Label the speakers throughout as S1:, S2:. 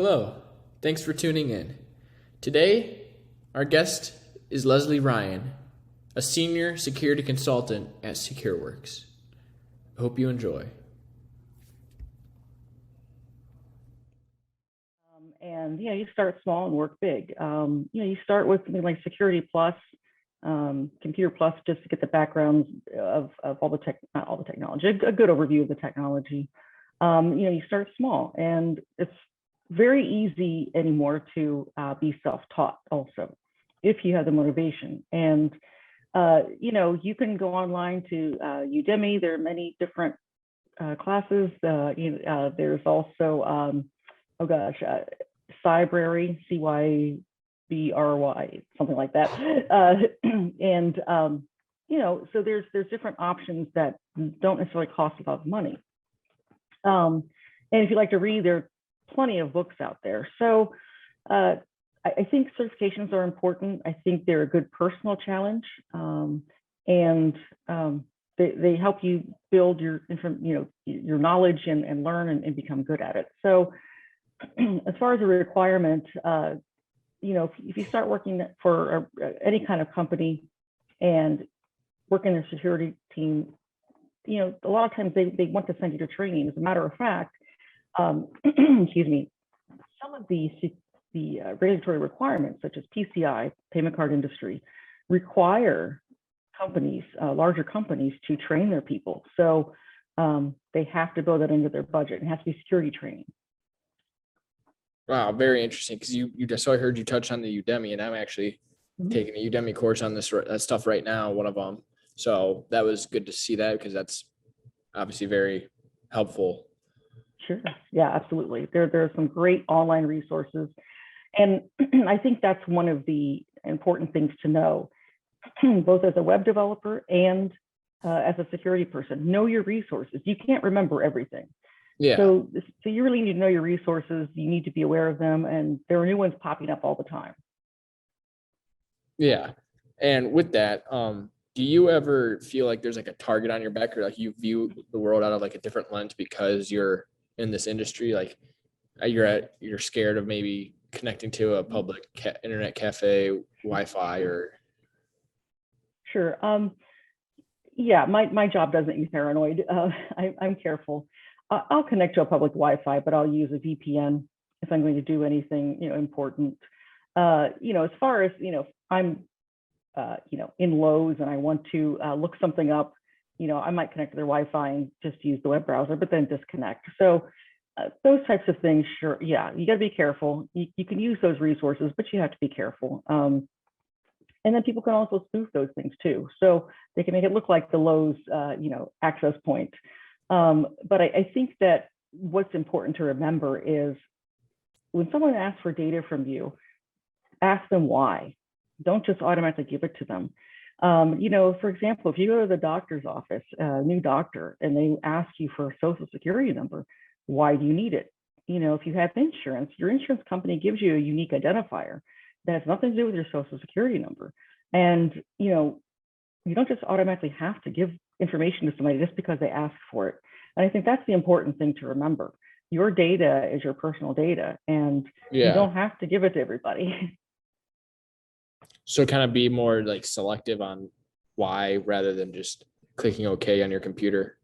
S1: Hello, thanks for tuning in. Today, our guest is Leslie Ryan, a senior security consultant at Secureworks. I hope you enjoy.
S2: And you start small and work big. You start with something like Security Plus, Computer Plus, just to get the backgrounds of all the not all the technology, a good overview of the technology. You start small, and it's very easy anymore to be self-taught also, if you have the motivation. And you can go online to Udemy. There are many different classes. There's also oh gosh, Cybrary, Cybry, something like that. So there's different options that don't necessarily cost a lot of money. And if you like to read, there are plenty of books out there. So I think certifications are important. I think they're a good personal challenge, and they help you build your your knowledge and learn and become good at it. So as far as a requirement, if you start working for any kind of company and work in their security team, a lot of times they want to send you to training. As a matter of fact, excuse me, some of the regulatory requirements, such as PCI, payment card industry, require companies, larger companies, to train their people. So they have to build that into their budget. It has to be security training.
S1: Wow, very interesting. Because so I heard you touch on the Udemy, and I'm actually taking a Udemy course on that stuff right now, one of them. So that was good to see that, because that's obviously very helpful.
S2: Sure. Yeah, absolutely. There are some great online resources. And I think that's one of the important things to know, both as a web developer and as a security person. Know your resources. You can't remember everything.
S1: Yeah.
S2: So you really need to know your resources. You need to be aware of them, and there are new ones popping up all the time.
S1: Yeah. And with that, do you ever feel like there's like a target on your back, or like you view the world out of like a different lens because you're in this industry? Like you're scared of maybe connecting to a public internet cafe, Wi-Fi, or?
S2: Sure. Yeah, my job doesn't make me paranoid. I'm careful. I'll connect to a public Wi-Fi, but I'll use a VPN if I'm going to do anything, important. As far as, I'm, in Lowe's and I want to look something up, I might connect to their Wi-Fi and just use the web browser, but then disconnect. So those types of things, sure. Yeah, you got to be careful. You can use those resources, but you have to be careful. And then people can also spoof those things too. So they can make it look like the Lowe's, access point. But I think that what's important to remember is when someone asks for data from you, ask them why. Don't just automatically give it to them. For example, if you go to the doctor's office, a new doctor, and they ask you for a social security number, why do you need it? If you have insurance, your insurance company gives you a unique identifier that has nothing to do with your social security number. And, you don't just automatically have to give information to somebody just because they ask for it. And I think that's the important thing to remember. Your data is your personal data, and you don't have to give it to everybody.
S1: So kind of be more like selective on why, rather than just clicking OK on your computer.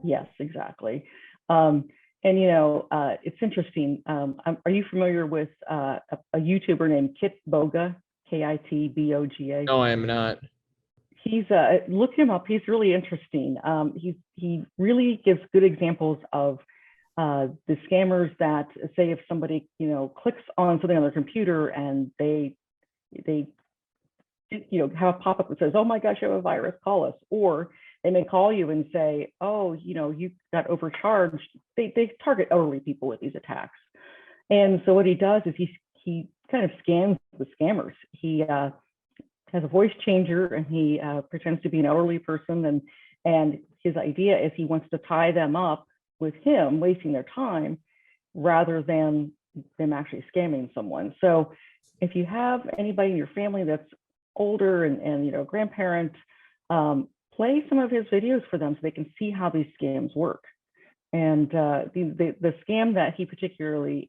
S2: Yes, exactly. It's interesting. Are you familiar with a YouTuber named Kit Boga, Kitboga?
S1: No, I am not.
S2: He's look him up. He's really interesting. He really gives good examples of the scammers that say if somebody clicks on something on their computer and they have a pop-up that says, "Oh my gosh, you have a virus, call us," or they may call you and say, "Oh, you got overcharged." They target elderly people with these attacks. And so what he does is he kind of scans the scammers. He has a voice changer, and he pretends to be an elderly person, and his idea is he wants to tie them up with him wasting their time rather than them actually scamming someone. So if you have anybody in your family that's older and grandparent, play some of his videos for them so they can see how these scams work. And the scam that he particularly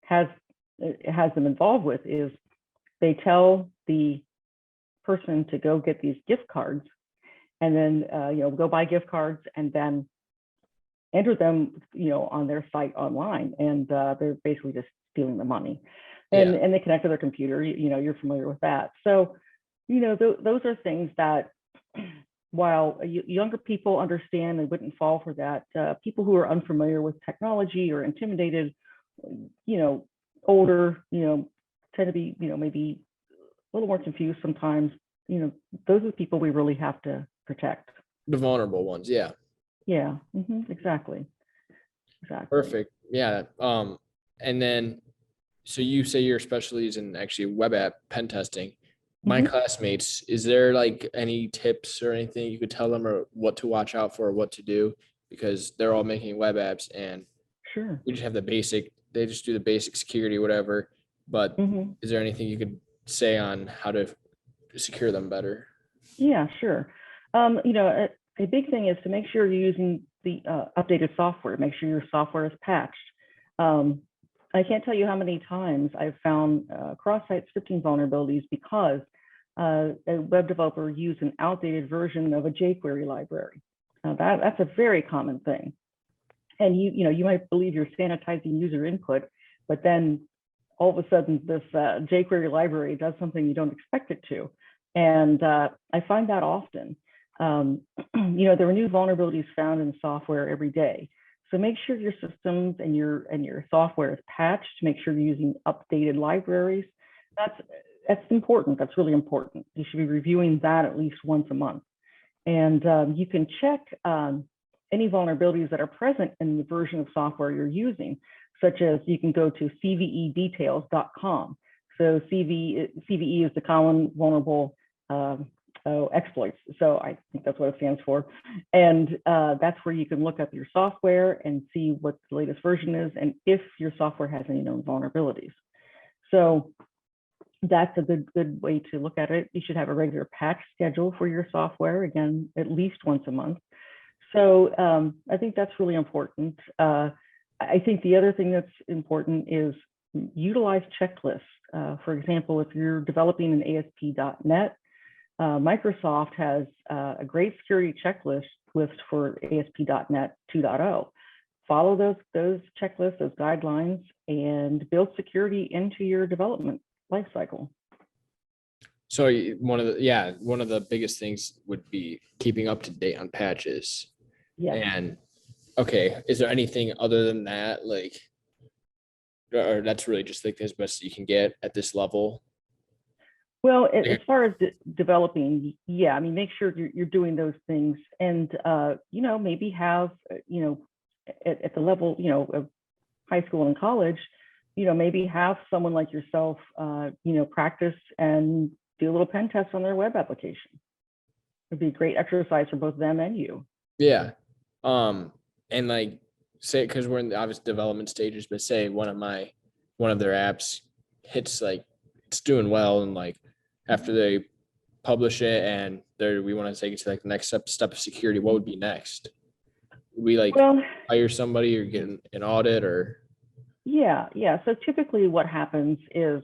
S2: has them involved with is they tell the person to go get these gift cards and then go buy gift cards and then enter them on their site online, and they're basically just stealing the money. And
S1: Yeah.
S2: they connect to their computer. You're familiar with that. So those are things that while younger people understand, they wouldn't fall for that. People who are unfamiliar with technology or intimidated, older, tend to be maybe a little more confused sometimes. Those are the people we really have to protect.
S1: The vulnerable ones. Yeah.
S2: Yeah, exactly.
S1: Perfect. Yeah. And then, so you say your specialty is in actually web app pen testing. My
S2: Mhm.
S1: classmates, is there like any tips or anything you could tell them or what to watch out for or what to do? Because they're all making web apps and
S2: Sure.
S1: we just have they just do the basic security, whatever. But
S2: Mhm.
S1: is there anything you could say on how to secure them better?
S2: Yeah, sure. A big thing is to make sure you're using the updated software. Make sure your software is patched. I can't tell you how many times I've found cross-site scripting vulnerabilities because a web developer used an outdated version of a jQuery library. That's a very common thing. And you might believe you're sanitizing user input, but then all of a sudden this jQuery library does something you don't expect it to. And I find that often. There are new vulnerabilities found in software every day. So make sure your systems and your software is patched. Make sure you're using updated libraries. That's important. That's really important. You should be reviewing that at least once a month. And you can check any vulnerabilities that are present in the version of software you're using, such as you can go to cvedetails.com. So CVE is the common vulnerable exploits. So I think that's what it stands for. And that's where you can look up your software and see what the latest version is and if your software has any known vulnerabilities. So that's a good way to look at it. You should have a regular patch schedule for your software, again, at least once a month. So I think that's really important. I think the other thing that's important is utilize checklists. For example, if you're developing an ASP.NET, Microsoft has a great security checklist for ASP.NET 2.0. Follow those checklists, those guidelines, and build security into your development lifecycle.
S1: So one of the biggest things would be keeping up to date on patches.
S2: Yeah.
S1: And okay, is there anything other than that, like, or that's really just like as best you can get at this level?
S2: Well, as far as developing, yeah, I mean, make sure you're doing those things, and maybe have at the level of high school and college, maybe have someone like yourself, practice and do a little pen test on their web application. It'd be a great exercise for both them and you.
S1: Yeah. And like say, because we're in the obvious development stages, but say one of their apps hits like it's doing well, and like after they publish it and we want to take it to like the next step of security, what would be next? Would we like
S2: Well,
S1: hire somebody or get an audit or?
S2: yeah. So typically what happens is,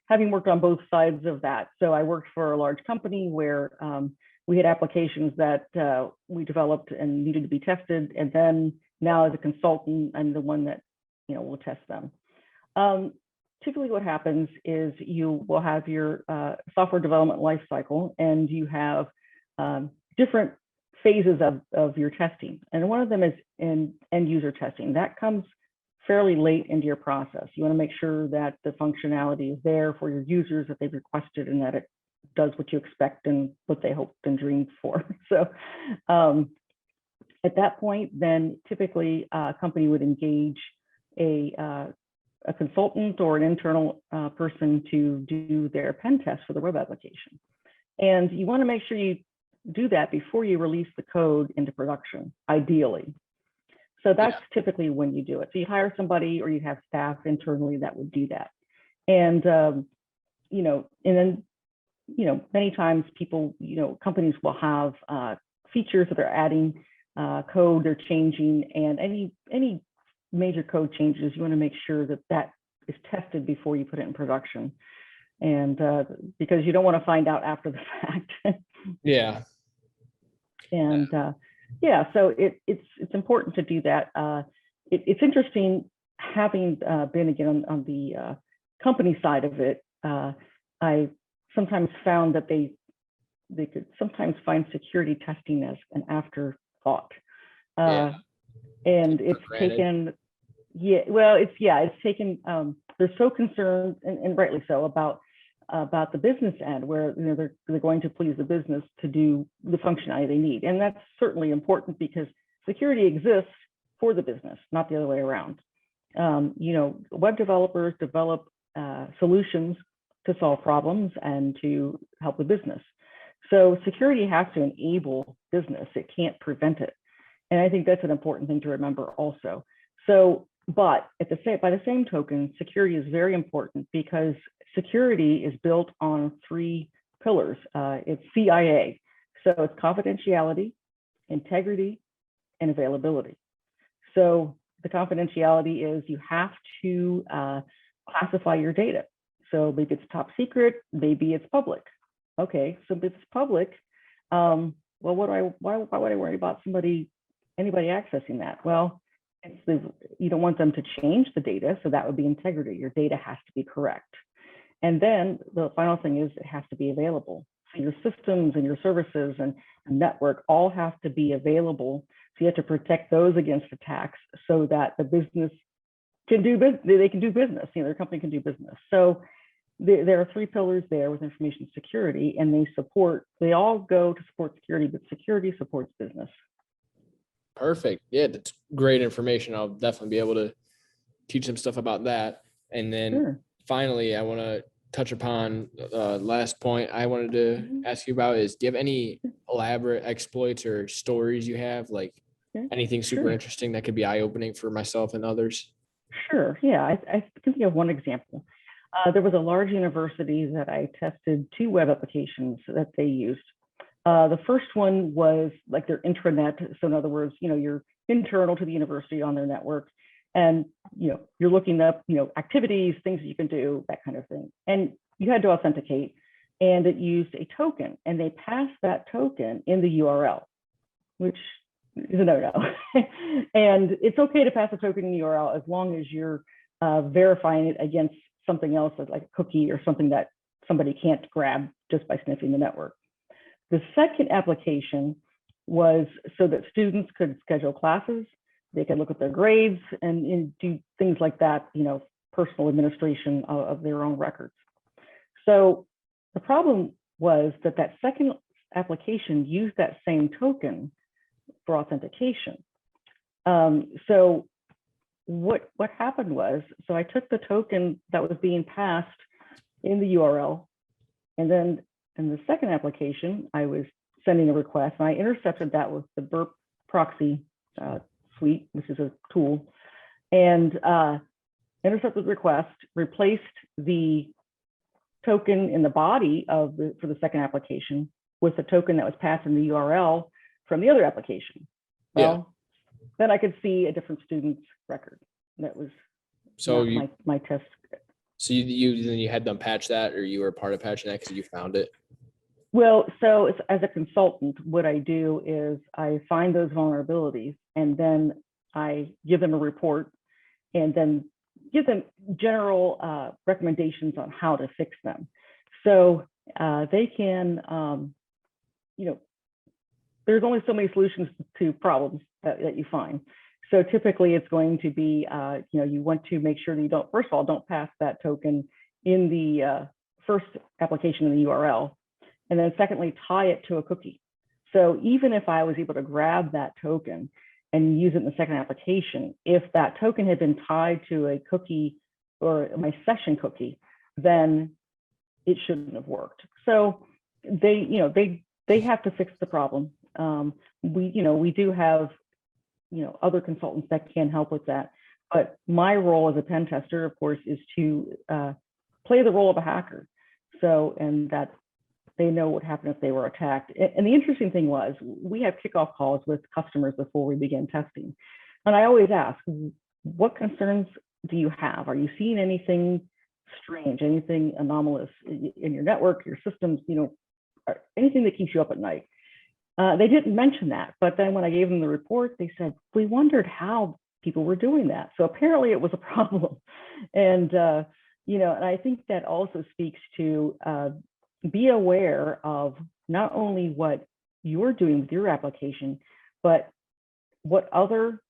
S2: having worked on both sides of that. So I worked for a large company where we had applications that we developed and needed to be tested. And then now as a consultant, I'm the one that, will test them. Typically what happens is you will have your software development lifecycle, and you have different phases of your testing. And one of them is in end user testing. That comes fairly late into your process. You want to make sure that the functionality is there for your users that they've requested, and that it does what you expect and what they hoped and dreamed for. So at that point, then typically a company would engage a consultant or an internal person to do their pen test for the web application. And you want to make sure you do that before you release the code into production, ideally. So that's typically when you do it. So you hire somebody, or you have staff internally that would do that. And, and then, many times people, companies will have features that they're adding, code they're changing, and any major code changes, you want to make sure that is tested before you put it in production. And because you don't want to find out after the fact.
S1: Yeah.
S2: And yeah, so it's important to do that. It's interesting having been again on the company side of it. I sometimes found that they could sometimes find security testing as an afterthought.
S1: Yeah.
S2: And it's
S1: granted.
S2: taken, it's taken, they're so concerned, and rightly so, about the business end, where they're going to please the business to do the functionality they need. And that's certainly important because security exists for the business, not the other way around. Web developers develop solutions to solve problems and to help the business. So security has to enable business. It can't prevent it. And I think that's an important thing to remember also. So, but by the same token, security is very important because security is built on 3 pillars. It's CIA. So it's confidentiality, integrity, and availability. So the confidentiality is you have to classify your data. So maybe it's top secret, maybe it's public. Okay, so if it's public, well, why would I worry about anybody accessing that? Well, you don't want them to change the data, so that would be integrity. Your data has to be correct. And then the final thing is it has to be available. So your systems and your services and network all have to be available. So you have to protect those against attacks so that the business can do business. They can do business. Their company can do business. So there are 3 pillars there with information security, and they all go to support security, but security supports business.
S1: Perfect. Yeah, that's great information. I'll definitely be able to teach them stuff about that. And then finally, I want to touch upon last point I wanted to ask you about is, do you have any elaborate exploits or stories you have, like anything super interesting that could be eye-opening for myself and others?
S2: Sure. Yeah, I can think of one example. There was a large university that I tested 2 web applications that they used. The first one was like their intranet. So in other words, you're internal to the university on their network, and you're looking up activities, things that you can do, that kind of thing. And you had to authenticate, and it used a token, and they passed that token in the URL, which is a no-no. And it's okay to pass a token in the URL as long as you're verifying it against something else, like a cookie or something that somebody can't grab just by sniffing the network. The second application was so that students could schedule classes, they could look at their grades and do things like that, personal administration of their own records. So the problem was that second application used that same token for authentication. So what happened was, so I took the token that was being passed in the URL, and then in the second application, I was sending a request, and I intercepted that with the burp proxy suite, which is a tool, and intercepted the request, replaced the token in the body for the second application with the token that was passed in the URL from the other application. Well, then I could see a different student's record. That was my test.
S1: So you had them patch that, or you were part of patching that because you found it?
S2: Well, so as a consultant, what I do is I find those vulnerabilities, and then I give them a report, and then give them general recommendations on how to fix them. So they can, there's only so many solutions to problems that you find. So typically it's going to be, you want to make sure that you don't, first of all, don't pass that token in the first application in the URL. And then secondly, tie it to a cookie. So even if I was able to grab that token and use it in the second application, if that token had been tied to a cookie or my session cookie, then it shouldn't have worked. So they have to fix the problem. We do have, other consultants that can help with that. But my role as a pen tester, of course, is to play the role of a hacker. So, and that they know what happened if they were attacked. And the interesting thing was, we have kickoff calls with customers before we begin testing. And I always ask, what concerns do you have? Are you seeing anything strange, anything anomalous in your network, your systems, anything that keeps you up at night? They didn't mention that, but then when I gave them the report, they said, we wondered how people were doing that. So apparently it was a problem. And, and I think that also speaks to be aware of not only what you're doing with your application, but what other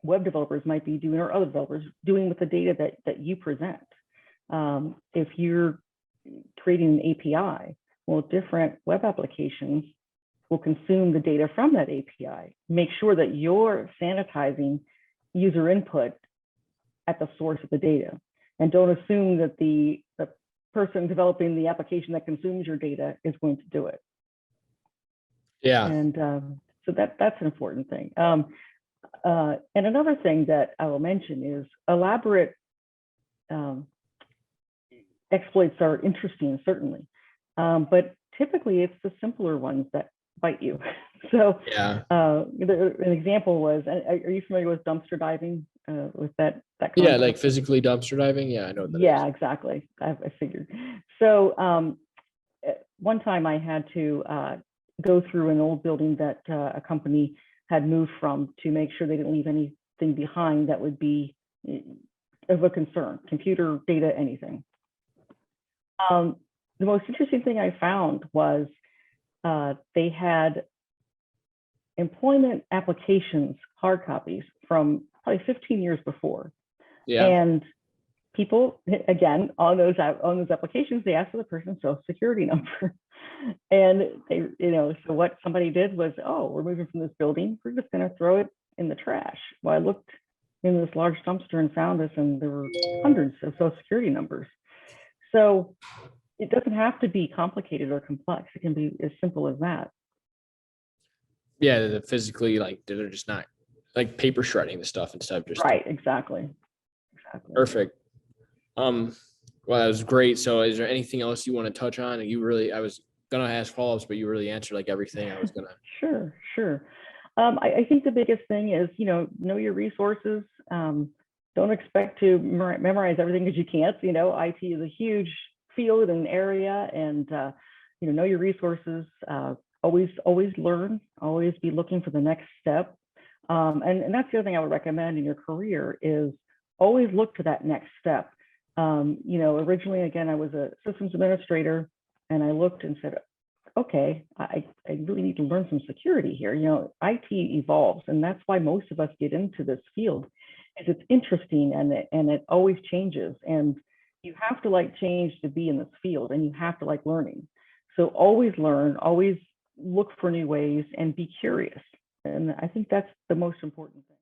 S2: web developers might be doing, or other developers doing with the data that you present. If you're creating an API, well, different web applications will consume the data from that API. Make sure that you're sanitizing user input at the source of the data. And don't assume that the person developing the application that consumes your data is going to do it.
S1: Yeah.
S2: And so that's an important thing. And another thing that I will mention is elaborate exploits are interesting, certainly. But typically it's the simpler ones that bite you. So
S1: Yeah.
S2: an example was, are you familiar with dumpster diving? With that concept?
S1: Yeah, like physically dumpster diving. Yeah, I know what that
S2: Yeah,
S1: is.
S2: exactly. I figured. So one time I had to go through an old building that a company had moved from to make sure they didn't leave anything behind that would be of a concern, computer data, anything. The most interesting thing I found was they had employment applications, hard copies from probably 15 years before.
S1: Yeah.
S2: And people, again, on those applications, they asked for the person's social security number. And they, so what somebody did was, oh, we're moving from this building, we're just going to throw it in the trash. Well, I looked in this large dumpster and found this, and there were hundreds of social security numbers. So it doesn't have to be complicated or complex. It can be as simple as that.
S1: Yeah, they're physically, like, they're just not like paper shredding the stuff instead of just
S2: Right, exactly.
S1: Perfect. Well, that was great. So is there anything else you want to touch on? I was gonna ask follow-ups, but you really answered like everything I was gonna.
S2: Sure. I think the biggest thing is, know your resources. Don't expect to memorize everything because you can't. IT is a huge field and area, and know your resources. Always learn. Always be looking for the next step. And that's the other thing I would recommend in your career is always look to that next step. Originally, again, I was a systems administrator, and I looked and said, okay, I really need to learn some security here. IT evolves, and that's why most of us get into this field, is it's interesting and it always changes. And you have to like change to be in this field, and you have to like learning. So always learn, always look for new ways, and be curious. And I think that's the most important thing.